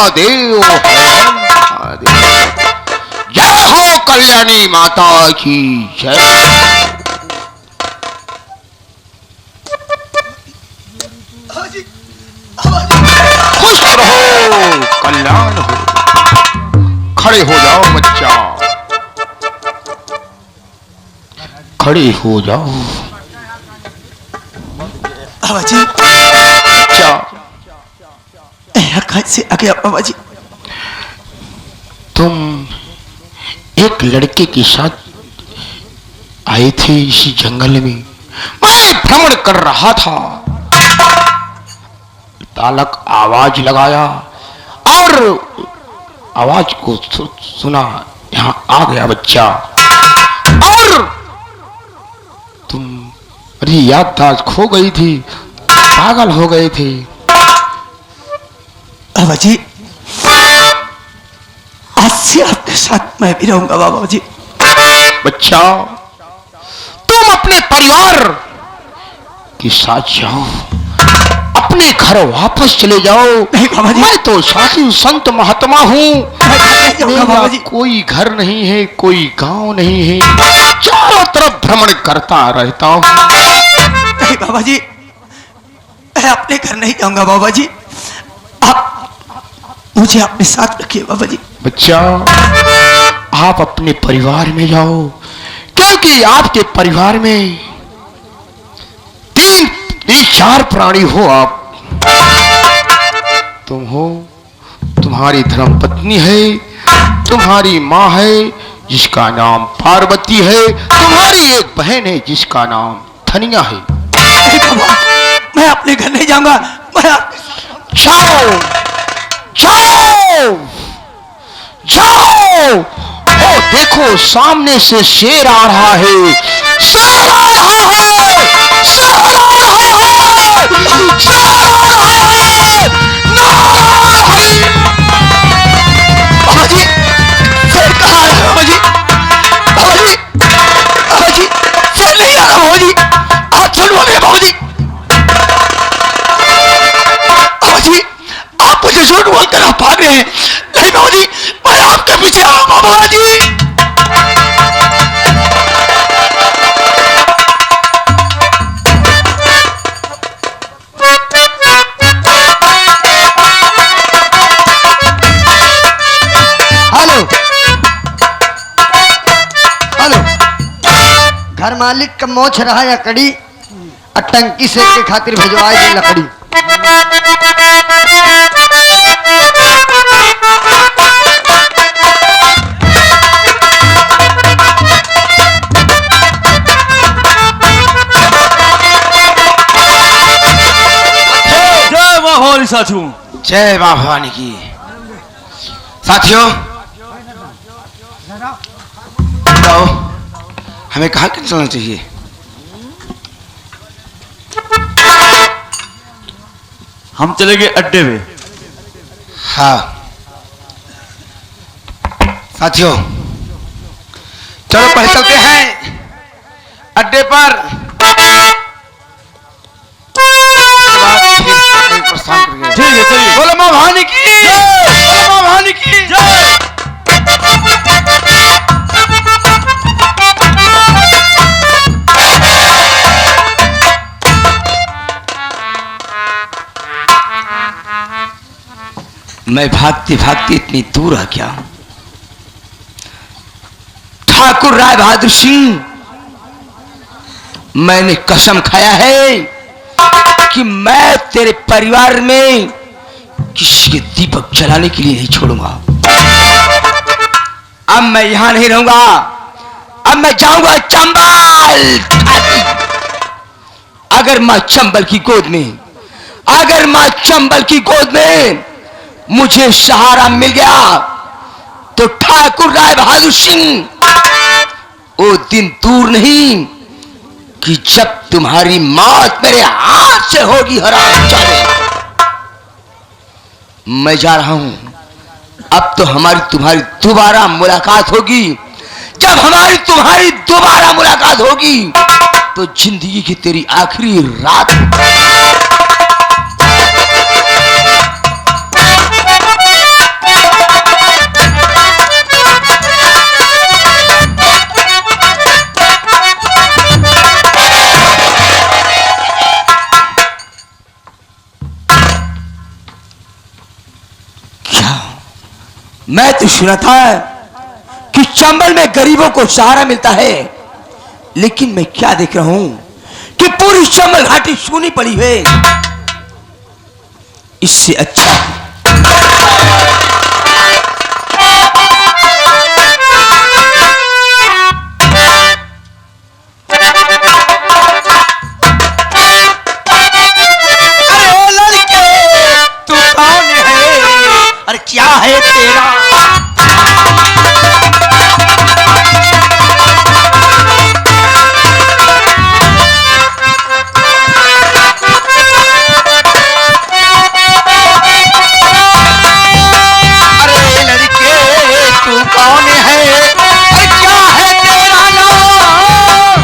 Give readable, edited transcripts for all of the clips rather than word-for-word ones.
महादेव महादेव। जय हो कल्याणी माता की जय। खुश रहो, कल्याण हो। खड़े हो जाओ बच्चा, खड़े हो जाओ। बाबाजी क्या कैसे आ गया बाबाजी? तुम एक लड़के के साथ आए थे इसी जंगल में। मैं भ्रमण कर रहा था, बालक आवाज लगाया और आवाज को सुना, यहां आ गया बच्चा। और तुम अरे याददाश्त खो गई थी, पागल हो गए थे। बाबाजी आज से आपके साथ मैं भी रहूंगा बाबाजी। बच्चा तुम अपने परिवार के साथ जाओ, अपने घर वापस चले जाओ। नहीं बाबाजी, मैं तो साधु संत महात्मा हूँ, मेरा कोई घर नहीं है, कोई गांव नहीं है, चारों तरफ भ्रमण करता रहता हूँ। नहीं बाबाजी, मैं अपने घर नहीं जाऊंगा बाबाजी, आप मुझे अपने साथ रखिए बाबाजी। बच्चा आप अपने परिवार में जाओ, क्योंकि आपके परिवार में तीन चार प्राणी हो आप। तुम हो, तुम्हारी धर्मपत्नी है, तुम्हारी माँ है जिसका नाम पार्वती है, तुम्हारी एक बहन है जिसका नाम धनिया है। मैं अपने घर नहीं जाऊंगा, मैं जाओ जाओ जाओ। ओ देखो सामने से शेर आ रहा है, शेर आ रहा है, शेर आ रहा है, शेर आ रहा है। बाबाजी शेर कहाँ है बाबाजी? बाबाजी बाबाजी शेर नहीं आ रहा बाबाजी, आप झूठ बोल रहे हैं बाबाजी। बाबाजी आप मुझे झूठ बोलकर आप भाग रहे हैं। नहीं बाबाजी, मैं आपके पीछे आऊंगा बाबाजी। हेलो हेलो, घर मालिक का मोछ रहा या कड़ी, टंकी से के खातिर भिजवाई दे लकड़ी। जय मां भवानी साथियों, जय मां भवानी की। साथियों बताओ हमें कहाँ चलना चाहिए? हम चलेंगे अड्डे में। हाँ साथियों चलो पहले चलते हैं अड्डे पर। ठीक है चलिए। बोलो मां भवानी की, बोलो मां भवानी की जय। मैं भागते भागते इतनी दूर आ गया। ठाकुर राय बहादुर सिंह, मैंने कसम खाया है कि मैं तेरे परिवार में किसी के दीपक जलाने के लिए नहीं छोड़ूंगा। अब मैं यहां नहीं रहूंगा, अब मैं जाऊंगा चंबल। अगर मां चंबल की गोद में, अगर मां चंबल की गोद में मुझे सहारा मिल गया तो ठाकुर राय बहादुर सिंह वो दिन दूर नहीं कि जब तुम्हारी मौत मेरे हाथ से होगी। हरामजादे, मैं जा रहा हूं। अब तो हमारी तुम्हारी दोबारा मुलाकात होगी। जब हमारी तुम्हारी दोबारा मुलाकात होगी तो जिंदगी की तेरी आखिरी रात मैं तो सुना था कि चंबल में गरीबों को सहारा मिलता है, लेकिन मैं क्या देख रहा हूं कि पूरी चंबल घाटी सूनी पड़ी है। इससे अच्छा क्या है तेरा? अरे लड़के तू कौन है? अरे क्या है तेरा नाम?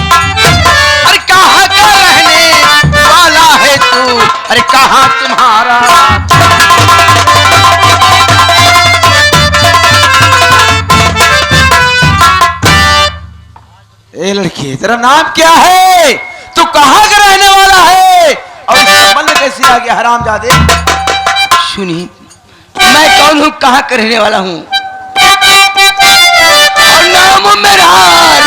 अरे कहाँ का रहने वाला है तू? अरे कहाँ तुम्हारा? ए लड़की, तेरा नाम क्या है? तू कहाँ का रहने वाला है? और इस चंबल में कैसे आ गया हरामजादे? सुनी, मैं कौन हूं, कहां का रहने वाला हूं। और नाम मेरा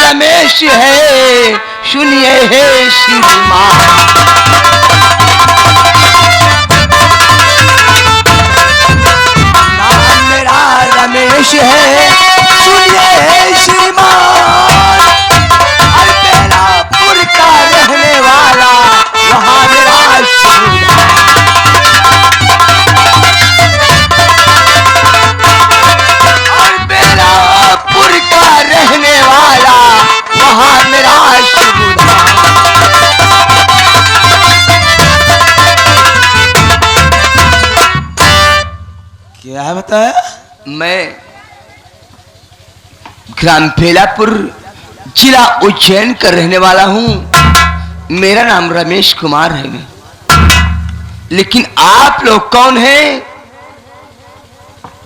रमेश है, सुनिए हे श्रीमान। नाम मेरा रमेश है, सुनिए हे श्रीमान। और बेलापुर का रहने वाला, वहां मेरा श्रीमान। और बेलापुर का रहने वाला, वहां मेरा श्रीमान। क्या बताया? मैं ग्राम बेलापुर, जिला उज्जैन का रहने वाला हूं। मेरा नाम रमेश कुमार है। लेकिन आप लोग कौन हैं?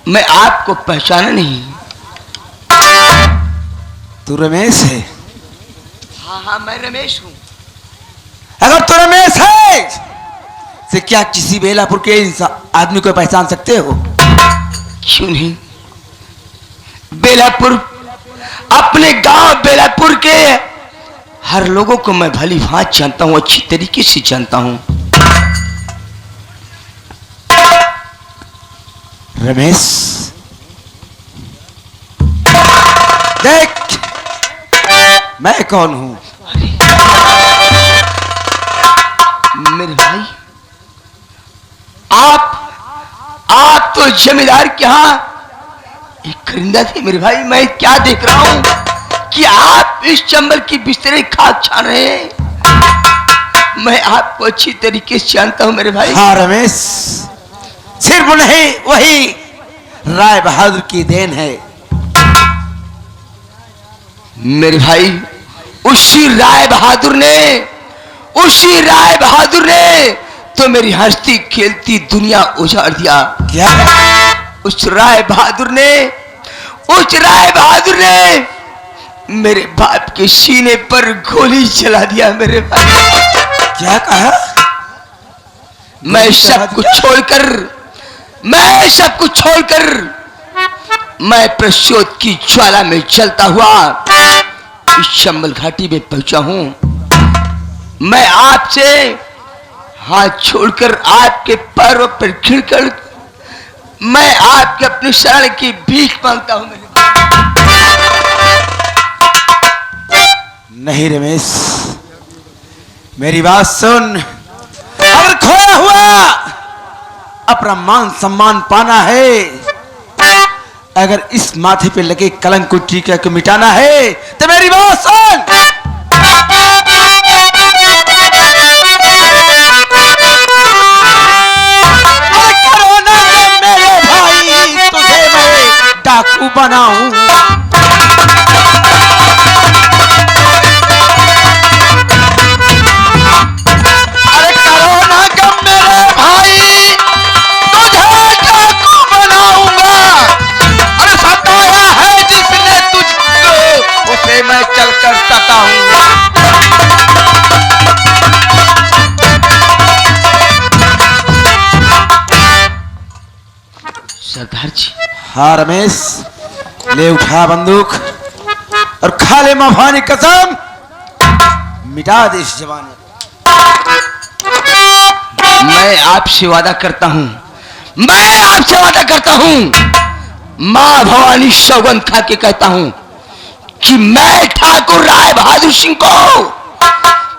मैं आपको पहचाना नहीं। तू रमेश है? हाँ हाँ, मैं रमेश हूं। अगर तू रमेश है तो क्या किसी बेलापुर के आदमी को पहचान सकते हो? क्यों नहीं? बेलापुर, अपने गांव बेलापुर के हर लोगों को मैं भली भांति जानता हूं, अच्छी तरीके से जानता हूं। रमेश, देख मैं कौन हूं। मेरे भाई, आप तो जमींदार के यहाँ एक करिंदा थे मेरे भाई। मैं क्या देख रहा हूं कि आप इस चंबल की बिस्तरे खाक छान रहे हैं। मैं आपको अच्छी तरीके से जानता हूं मेरे भाई। हाँ रमेश, सिर्फ नहीं, वही राय बहादुर की देन है। मेरे भाई, उसी राय बहादुर ने तो मेरी हंसती खेलती दुनिया उजाड़ दिया। क्या? उस राय बहादुर ने मेरे बाप के सीने पर गोली चला दिया मेरे भाई। क्या कहा? मैं सब कुछ छोड़कर मैं प्रसोद की ज्वाला में जलता हुआ इस चंबल घाटी में पहुंचा हूं। मैं आपसे हाथ छोड़कर, आपके पैरों पर गिरकर मैं आपके अपनी शरण की भीख मांगता हूं मेरे भाई। नहीं रमेश, मेरी बात सुन। अगर खोया हुआ अपना मान सम्मान पाना है, अगर इस माथे पे लगे कलंक को टीका को मिटाना है, तो मेरी बात सुन। डाकू बनाऊं, अरे करो ना गम मेरे भाई, तुझे डाकू बनाऊंगा। अरे सताया है जिसने तुझको, उसे मैं चलकर सताऊंगा। सरदार जी, हाँ रमेश, ले उठा बंदूक और खा ले मां भवानी कसम, मिटा दे इस जवानी। मैं आपसे वादा करता हूं, मैं आपसे वादा करता हूं, मां भवानी सौगंध खा के कहता हूं कि मैं ठाकुर राय बहादुर सिंह को,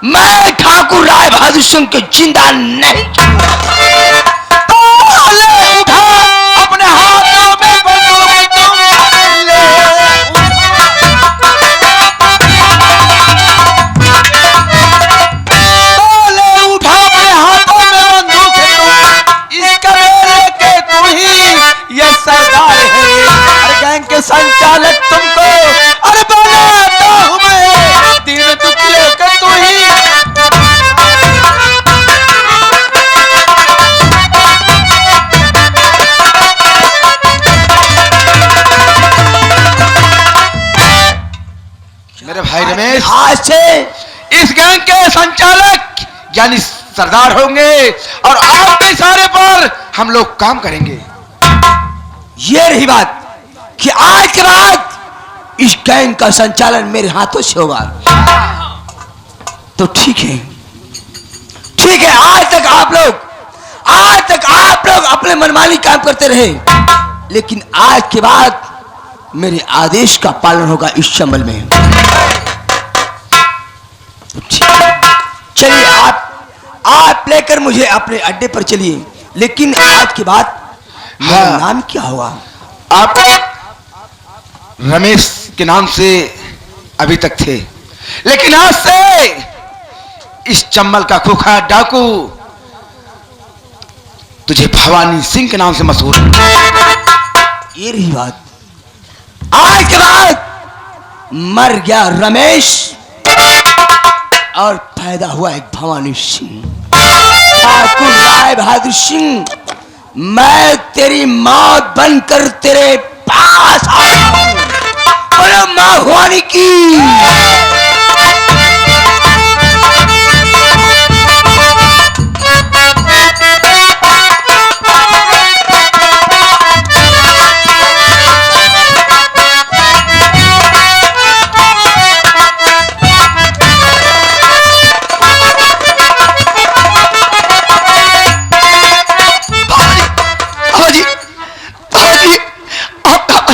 मैं ठाकुर राय बहादुर सिंह को जिंदा नहीं छोड़ूंगा। तो ले उठा अपने हाथों में बंदूक तुम, ले तो ले उठा अपने हाथों में बंदूक तुम, इस कबीले के तू ही ये सरदार है। अरे गैंग के संचालक तुमको, अरे बनाता हूं मैं दीन दुखियों का तू ही। मेरे भाई रमेश, आज से इस गैंग के संचालक यानी सरदार होंगे और आपके इशारे पर हम लोग काम करेंगे। ये रही बात कि आज के बाद इस गैंग का संचालन मेरे हाथों से होगा। तो ठीक है, ठीक है, आज तक आप लोग अपने मनमानी काम करते रहे, लेकिन आज के बाद मेरे आदेश का पालन होगा इस चंबल में। ठीक है, चलिए आप लेकर मुझे अपने अड्डे पर चलिए, लेकिन आज के बाद मेरा हाँ। नाम क्या होगा? आप रमेश के नाम से अभी तक थे, लेकिन आज से इस चंबल का खोखा डाकू तुझे भवानी सिंह के नाम से मशहूर है। ये रही बात, आज के बाद मर गया रमेश और पैदा हुआ एक भवानी सिंह, ठाकुर राय बहादुर सिंह। मैं तेरी मौत बनकर तेरे पास आया हूं, और मां भवानी की।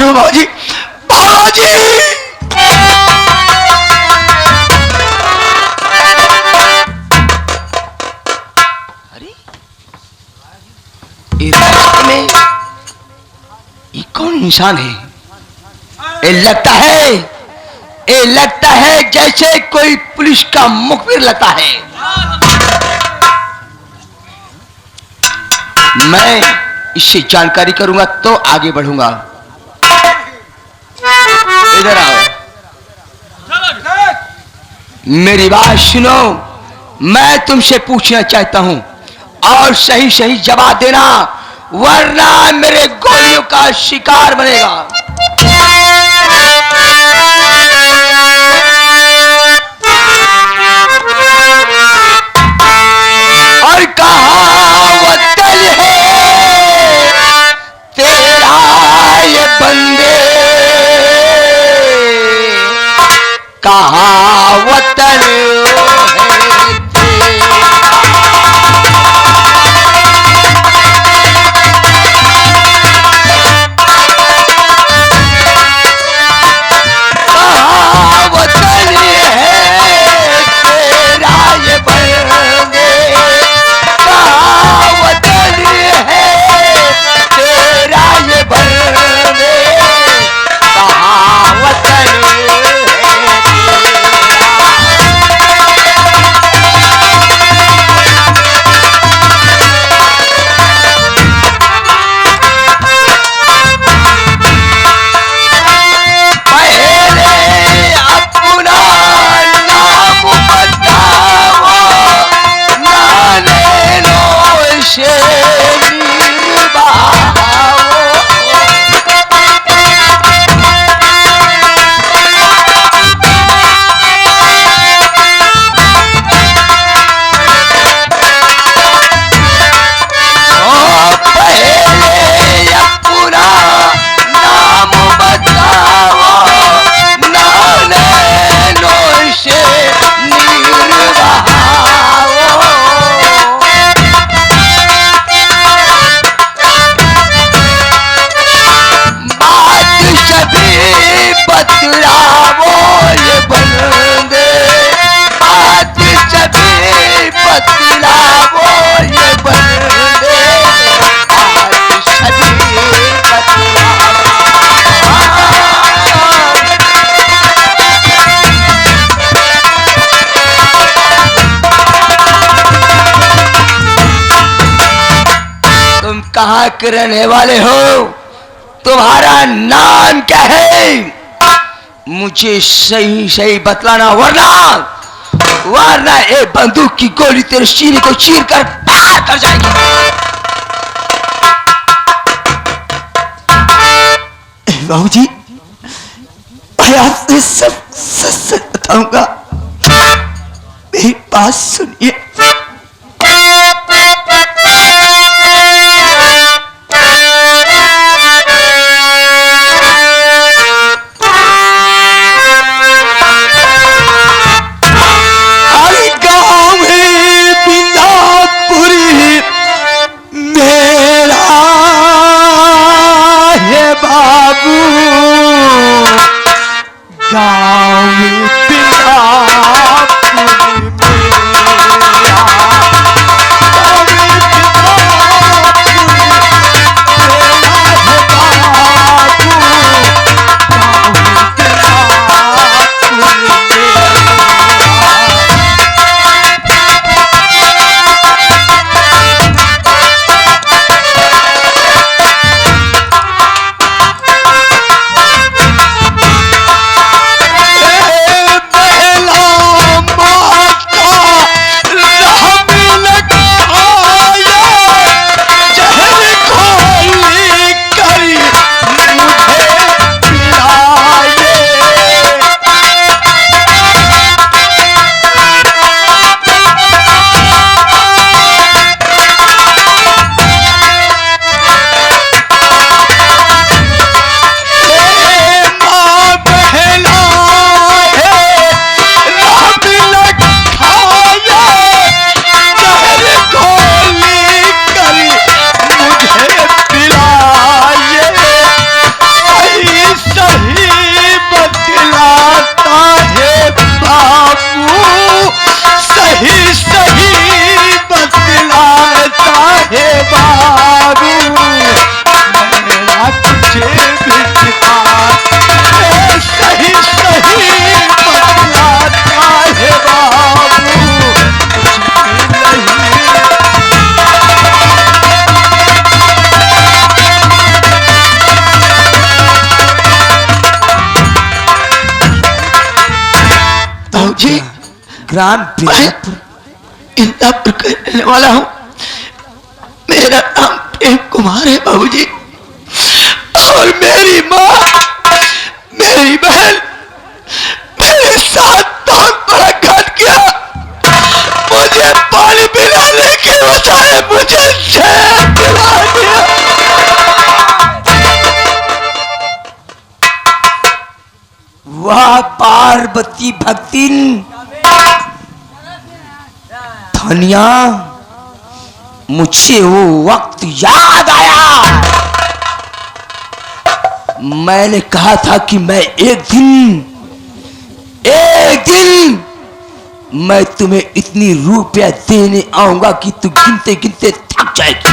बाबूजी, बाबूजी। अरे ये रास्ते में ये कौन इंसान है? ये लगता है जैसे कोई पुलिस का मुखबिर लगता है। मैं इससे जानकारी करूंगा तो आगे बढ़ूंगा। इधर आओ, मेरी बात सुनो। मैं तुमसे पूछना चाहता हूं और सही सही जवाब देना, वरना मेरे गोलियों का शिकार बनेगा। और कहावत है तेरा ये बंदे, कहावत है कहाँ के रहने वाले हो? तुम्हारा नाम क्या है? मुझे सही सही बतलाना, वरना एक बंदूक की गोली तेरे सीने को चीर कर पार कर जाएगी। बाबूजी, मैं आपसे सब सच बताऊंगा, मेरी बात सुनिए। ग्राम इंदापुर का रहने वाला हूँ। मेरा नाम प्रेम कुमार है बाबूजी, और मेरी माँ, मेरी बहन मेरे साथ बहुत बड़ा घात किया। मुझे पानी पिलाने के बजाय मुझे शहद पिला दिया। वाह पार्वती भक्तिन धनिया, मुझे वो वक्त याद आया। मैंने कहा था कि मैं एक दिन मैं तुम्हें इतनी रुपया देने आऊंगा कि तू गिनते गिनते थक जाएगी।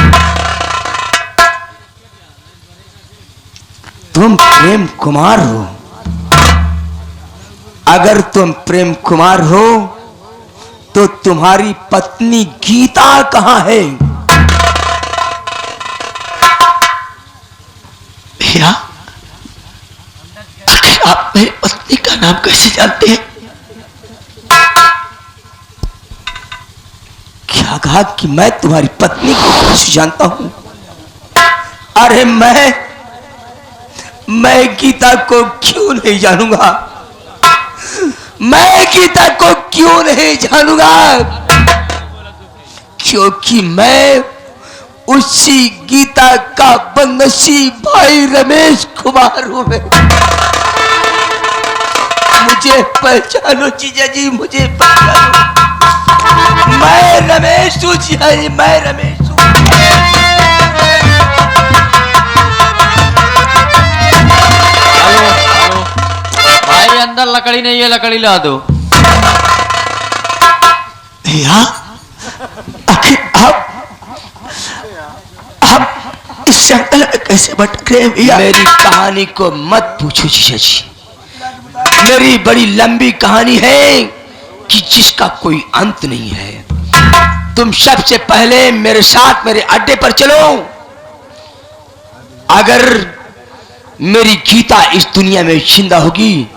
तुम प्रेम कुमार हो। अगर तुम प्रेम कुमार हो तो तुम्हारी पत्नी गीता कहां है? भैया, आप मेरी पत्नी का नाम कैसे जानते हैं? क्या कहा कि मैं तुम्हारी पत्नी को कैसे जानता हूं? अरे मैं गीता को क्यों नहीं जानूंगा? मैं गीता को क्यों नहीं जानूंगा? क्योंकि मैं उसी गीता का बदनसीब भाई रमेश कुमार हूं। मुझे पहचानो जीजा जी, मुझे पहचानो। मैं रमेश हूं जीजा जी, मैं रमेश हूं। भाई अंदर लकड़ी नहीं है, लकड़ी ला दो। भैया, आप इस जंगल में कैसे भटक रहे हैं भैया? मेरी कहानी को मत पूछो जीजा जी। मेरी बड़ी लंबी कहानी है कि जिसका कोई अंत नहीं है। तुम सबसे पहले मेरे साथ मेरे अड्डे पर चलो। अगर मेरी गीता इस दुनिया में जिंदा होगी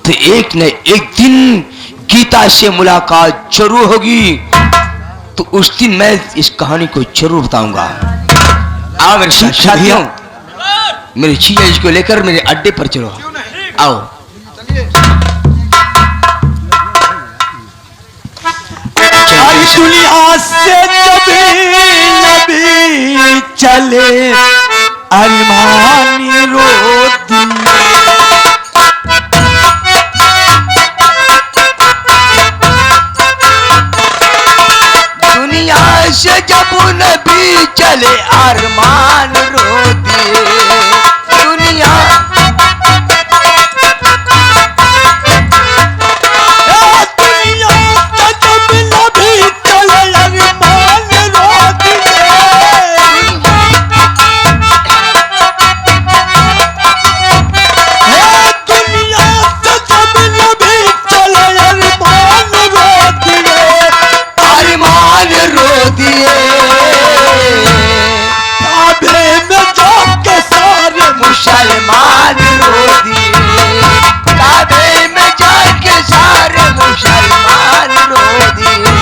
तो एक न एक दिन गीता से मुलाकात जरूर होगी। तो उस दिन मैं इस कहानी को जरूर बताऊंगा। आओ मेरे साथ साथियों, मेरी चीज को लेकर मेरे अड्डे पर चलो। आओ दुनिया से जब नबी चले अरमानी रोती दुनिया से जब नबी चले अरमान रोती दुनिया मुसलमान रो दिए काबे में जाके सारे मुसलमान रो दिए।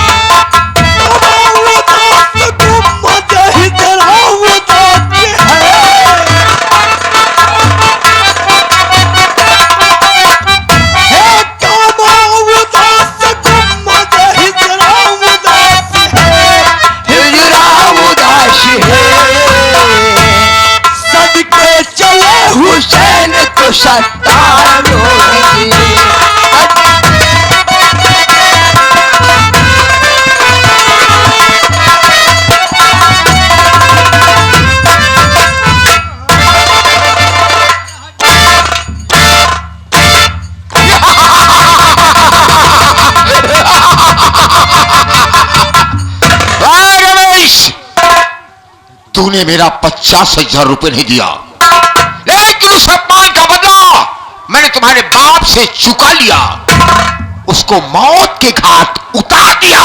हुसैन को सत्तार तूने मेरा 50,000 रुपए नहीं दिया, लेकिन उस अपमान का बदला मैंने तुम्हारे बाप से चुका लिया। उसको मौत के घाट उतार दिया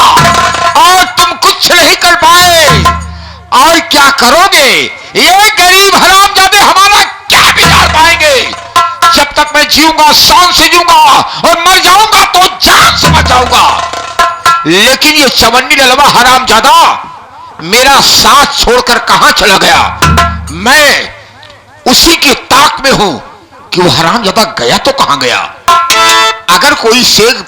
और तुम कुछ नहीं कर पाए। और क्या करोगे? ये गरीब हरामजादे हमारा क्या बिगाड़ पाएंगे? जब तक मैं जीऊंगा शान से जीऊंगा और मर जाऊंगा तो जान से मर जाऊंगा। लेकिन ये चवन्नी ललवा हरामजादा मेरा साथ छोड़कर कहां चला गया? मैं उसी की ताक में हूं कि वो हरामजादा गया तो कहां गया। अगर कोई शेख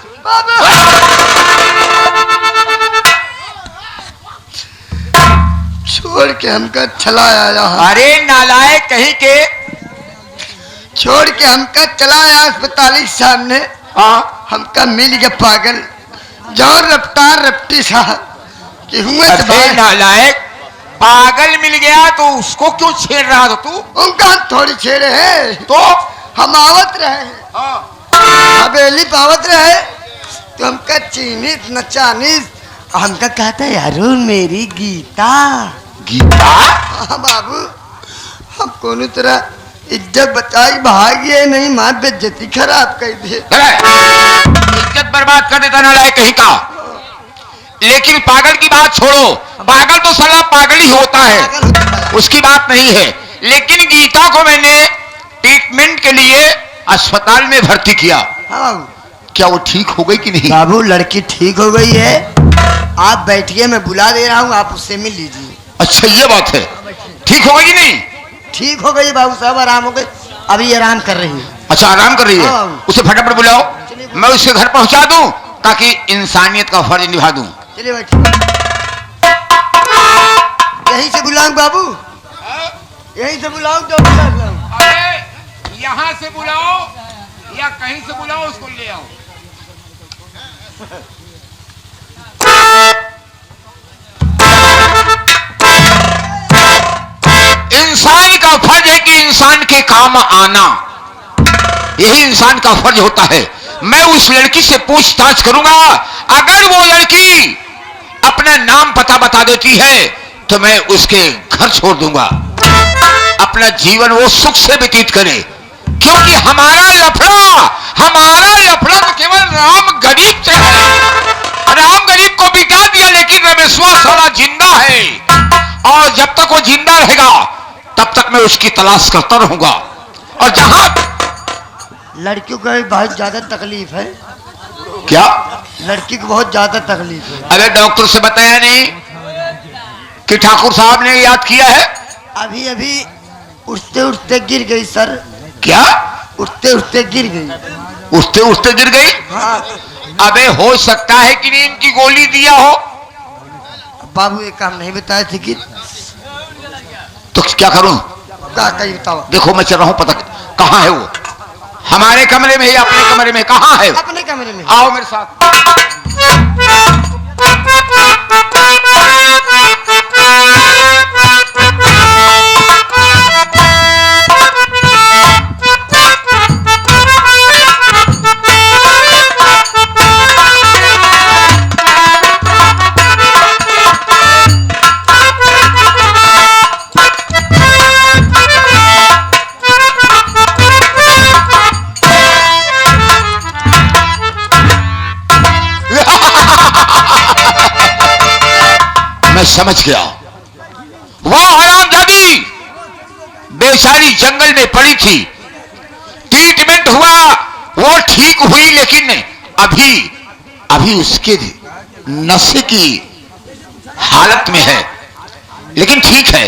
छोड़ के हमका चला आया। अरे नालायक कहीं के, छोड़ के हमका चला आया अस्पताल के सामने। हाँ हमका मिल गया पागल जो रफ्तार रफ्ती साहब कि हुए अरे नालायक, पागल मिल गया तो उसको क्यों छेड़ रहा था तू? उनका हम थोड़ी छेड़े हैं, तो हम आवत रहे हैं हवेली पावत रहे तो हमका चीनीस नचानीस हमका कहता है अरुण मेरी गीता। गीता? हाँ बाबू, हम कोनो तरह इज्जत बचाई भाग गए, नहीं माँ बेइज्जती खराब कर दी। इज्जत बर्बाद कर देता नालायक कहीं का। लेकिन पागल की बात छोड़ो, पागल तो साला पागल ही होता है, उसकी बात नहीं है। लेकिन गीता को मैंने ट्रीटमेंट के लिए अस्पताल में भर्ती किया। हाँ क्या वो ठीक हो गई कि नहीं? बाबू लड़की ठीक हो गई है, आप बैठिए मैं बुला दे रहा हूँ, आप उससे मिल लीजिए। अच्छा ये बात है, ठीक हो गई कि नहीं? ठीक हो गई बाबू साहब, आराम हो गई, अभी आराम कर रही है। अच्छा आराम कर रही है, हाँ। उसे फटाफट बुलाओ, मैं उसके घर पहुंचा दूं ताकि इंसानियत का फर्ज निभा दूं। चलिए बैठिए। यहीं से बुलाऊं बाबू? यहीं से बुलाऊं तो बुलाऊं? अरे यहाँ से बुलाओ या कहीं से बुलाओ, उसको ले आओ। इंसान का फर्ज है कि इंसान के काम आना, यही इंसान का फर्ज होता है। मैं उस लड़की से पूछताछ करूंगा, अगर वो लड़की अपना नाम पता बता देती है तो मैं उसके घर छोड़ दूंगा, अपना जीवन वो सुख से व्यतीत करे। क्योंकि हमारा लफड़ा तो केवल राम गरीब से है। राम गरीब को बिगा दिया, लेकिन रमेश्वर साला जिंदा है और जब तक वो जिंदा रहेगा तब तक मैं उसकी तलाश करता रहूंगा। और जहां लड़कियों को भी बहुत ज्यादा तकलीफ है, क्या? लड़की को बहुत ज्यादा तकलीफ है। अरे डॉक्टर से बताया नहीं कि ठाकुर साहब ने याद किया है? अभी अभी उठते उठते गिर गई सर। क्या? उठते उठते गिर गई। उठते उठते गिर गई? हाँ अबे हो सकता है कि नींद की गोली दिया हो। बाबू ये काम नहीं बताए थे कि तो क्या करूं? क्या कही बताओ। देखो मैं चल रहा हूं, पता कहां है वो। हमारे कमरे में या अपने कमरे में? कहां है? अपने कमरे में। आओ मेरे साथ। मैं समझ गया, वो हरामजादी बेचारी जंगल में पड़ी थी, ट्रीटमेंट हुआ, वो ठीक हुई, लेकिन अभी अभी उसके नशे की हालत में है। लेकिन ठीक है,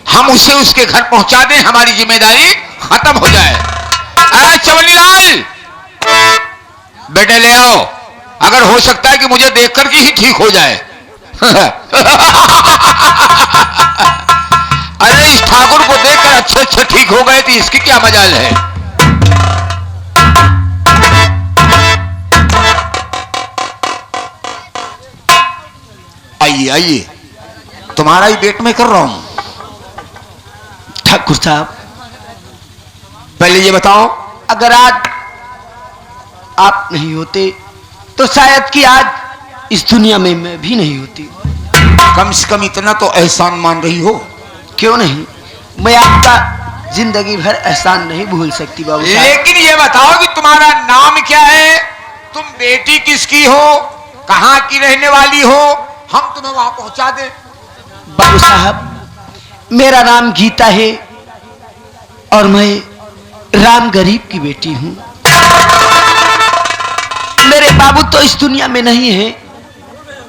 हम उसे उसके घर पहुंचा दें, हमारी जिम्मेदारी खत्म हो जाए। अरे चवनीलाल, बेटे ले आओ, अगर हो सकता है कि मुझे देखकर के ही ठीक हो जाए। अरे इस ठाकुर को देखकर अच्छे अच्छे ठीक हो गए, तो इसकी क्या मजाल है। आइए आइए, तुम्हारा ही वेट में कर रहा हूं। ठाकुर साहब, पहले ये बताओ, अगर आज आप नहीं होते तो शायद कि आज इस दुनिया में मैं भी नहीं होती। कम से कम इतना तो एहसान मान रही हो। क्यों नहीं, मैं आपका जिंदगी भर एहसान नहीं भूल सकती बाबू साहब। लेकिन ये बताओ कि तुम्हारा नाम क्या है, तुम बेटी किसकी हो, कहां की रहने वाली हो, हम तुम्हें वहां पहुंचा दें। बाबू साहब, मेरा नाम गीता है और मैं राम गरीब की बेटी हूं। मेरे बाबू तो इस दुनिया में नहीं है,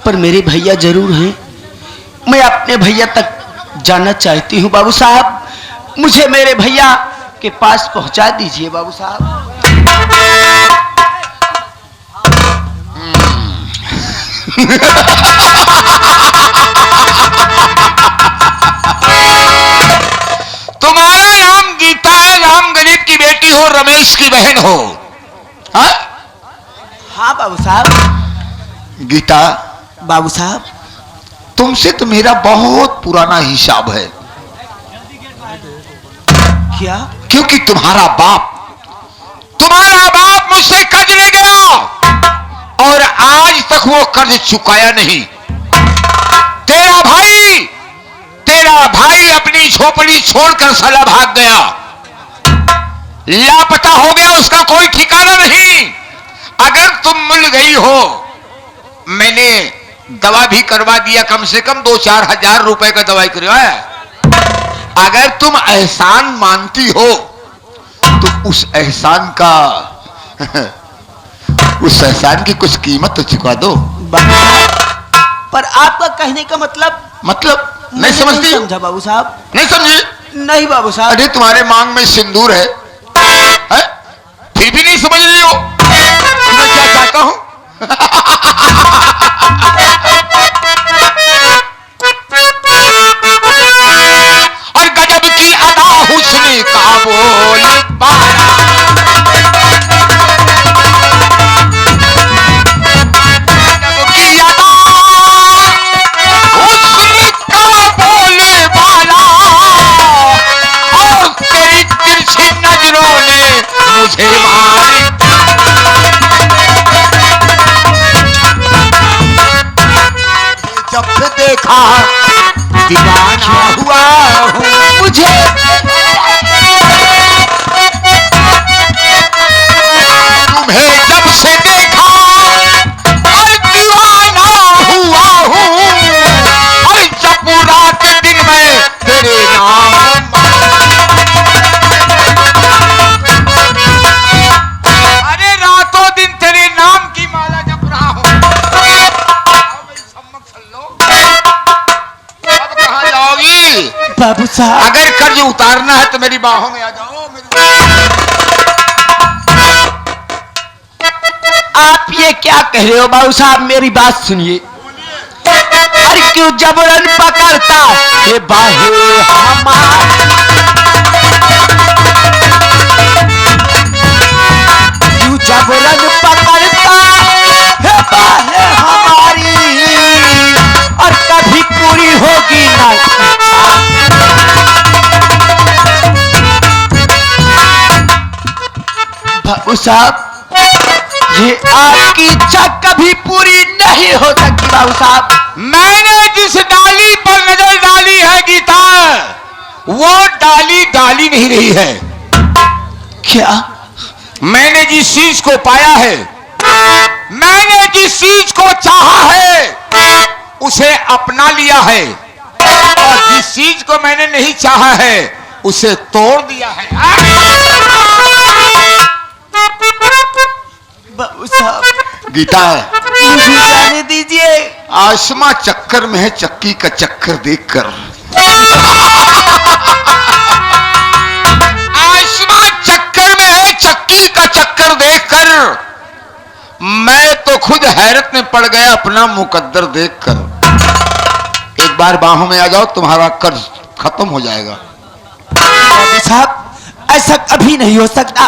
पर मेरे भैया जरूर हैं। मैं अपने भैया तक जाना चाहती हूं बाबू साहब, मुझे मेरे भैया के पास पहुंचा दीजिए बाबू साहब। तुम्हारा नाम गीता है, राम गरीब की बेटी हो, रमेश की बहन हो। हाँ हाँ बाबू साहब। गीता, बाबू साहब, तुमसे तो मेरा बहुत पुराना हिसाब है। क्या? क्योंकि तुम्हारा बाप मुझसे कर्ज ले गया और आज तक वो कर्ज चुकाया नहीं। तेरा भाई अपनी झोपड़ी छोड़कर साला भाग गया, लापता हो गया, उसका कोई ठिकाना नहीं। अगर तुम मिल गई हो, मैंने दवा भी करवा दिया, कम से कम 2-4 हजार रुपए का दवाई करवाया। अगर तुम एहसान मानती हो तो उस एहसान की कुछ कीमत तो चुका दो। पर आपका कहने का मतलब नहीं समझती? समझा बाबू साहब। नहीं समझी? नहीं बाबू साहब। अरे तुम्हारे मांग में सिंदूर है? फिर भी नहीं समझ रही हो मैं क्या चाहता हूं? और गजब की अदा हुस्न का बोल बारा, गजब की अदा हुस्न का बोल बाला, और तेरी तिरछी नजरों ने मुझे मारे। जब से देखा दीवाना हुआ हूँ, मुझे तुम्हें जब से देखा और दीवाना हुआ हूँ, और जब रात दिन में तेरे नाम बाबू साहब। अगर कर्ज उतारना है तो मेरी बाहों में आ जाओ। आप ये क्या कह रहे हो बाबू साहब, मेरी बात सुनिए। अरे क्यों जबरन पकड़ता ये बाहें हमारी, क्यों जबरन पकड़ता है बाहें हमारी, और कभी पूरी होगी ना। बाबू साहब, ये आपकी इच्छा कभी पूरी नहीं हो सकती बाबू साहब। मैंने जिस डाली पर नजर डाली है गीता, वो डाली डाली नहीं रही है। क्या? मैंने जिस चीज को पाया है, मैंने जिस चीज को चाहा है, उसे अपना लिया है, और जिस चीज को मैंने नहीं चाहा है उसे तोड़ दिया है। बाबू साहब, गीता, मुझे जाने दीजिए। आसमां चक्कर में है चक्की का चक्कर देखकर। आसमां चक्कर में है चक्की का चक्कर देखकर। मैं तो खुद हैरत में पड़ गया अपना मुकद्दर देखकर। एक बार बाहों में आ जाओ, तुम्हारा कर्ज खत्म हो जाएगा। बाबू साहब, ऐसा कभी नहीं हो सकता।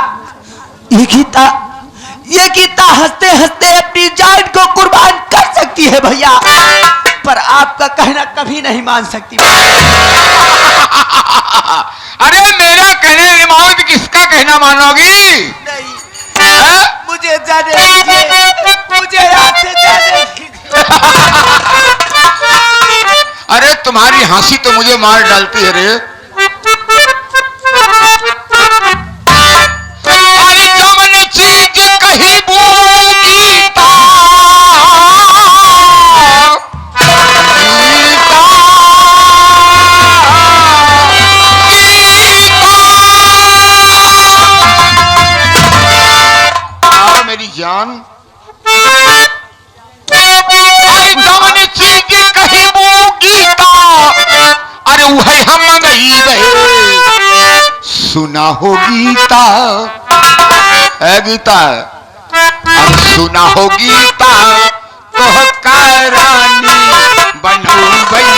ये गीता हंसते हंसते अपनी जान को कुर्बान कर सकती है भैया, पर आपका कहना कभी नहीं मान सकती। अरे मेरा कहने नहीं मानोगी, किसका कहना मानोगी? नहीं, मुझे जाने दीजिए, मुझे यहाँ से जाने दीजिए। अरे तुम्हारी हंसी तो मुझे मार डालती है रे। अरे जमन चीज कहीं गीता, मेरी जान, अरे जमन चीज कहीं गीता, अरे वही हम गई रहे। सुना हो गीता, है गीता, अरे सुना हो गीता, तो रानी बनू गई।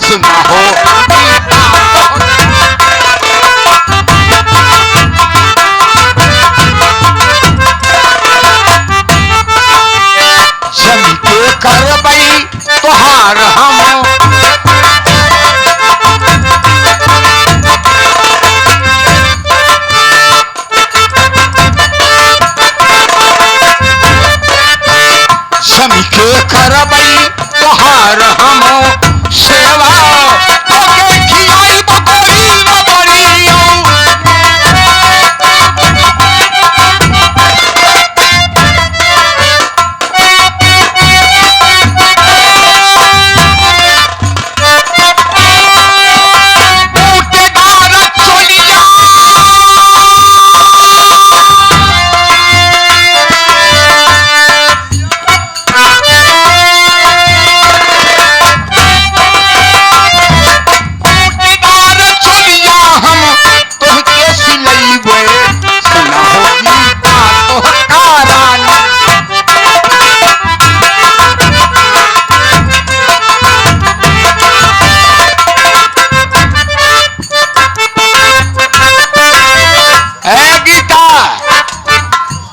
सुना हो जम के करबई तोहार हम, जम के करबई तोहार हम सेवा, ओके खियाई बकरी न बड़ियो। बूटेदार चोलिया,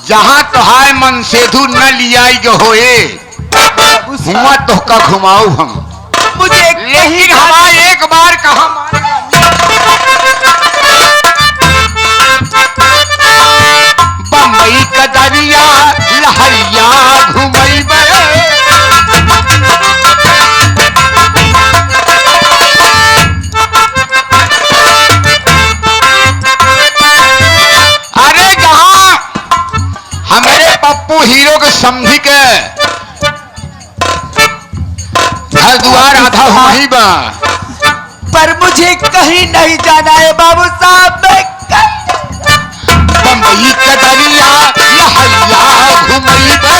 जहां तोहार मन सेधु न लियाई जो होए, हुआ तो का घुमाऊ हम। मुझे लेकिन हमारा एक बार कहा बम्बई का दरिया लहरिया घुमई हीरो के समझी के घर दुआर आधा वहीं बा। पर मुझे कहीं नहीं जाना है बाबू साहब। बम्बई कदरिया लहरिया घुमई बे